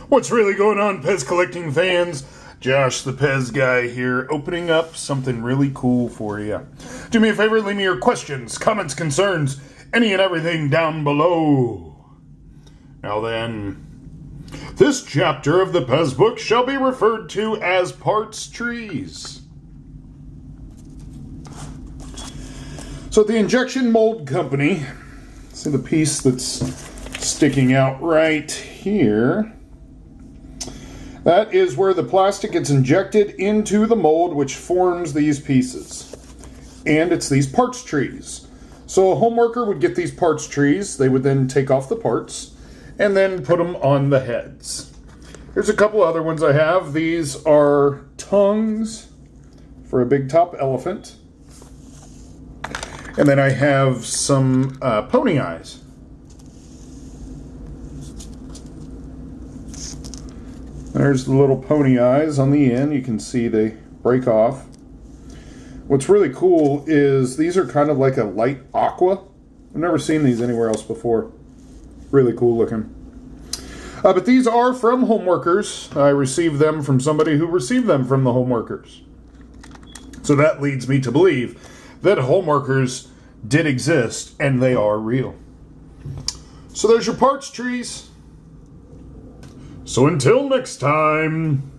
What's really going on, PEZ collecting fans? Josh, the PEZ guy here, opening up something really cool for you. Do me a favor, leave me your questions, comments, concerns, any and everything down below. Now then, this chapter of the PEZ book shall be referred to as Parts Trees. So the injection mold company, see the piece that's sticking out right here, that is where the plastic gets injected into the mold, which forms these pieces. And it's these parts trees. So a home worker would get these parts trees. They would then take off the parts and then put them on the heads. Here's a couple other ones I have. These are tongues for a big top elephant. And then I have some pony eyes. There's the little pony eyes on the end. You can see they break off. What's really cool is these are kind of like a light aqua. I've never seen these anywhere else before. Really cool looking. But these are from home workers. I received them from somebody who received them from the home workers. So that leads me to believe that home workers did exist and they are real. So there's your parts trees. So until next time.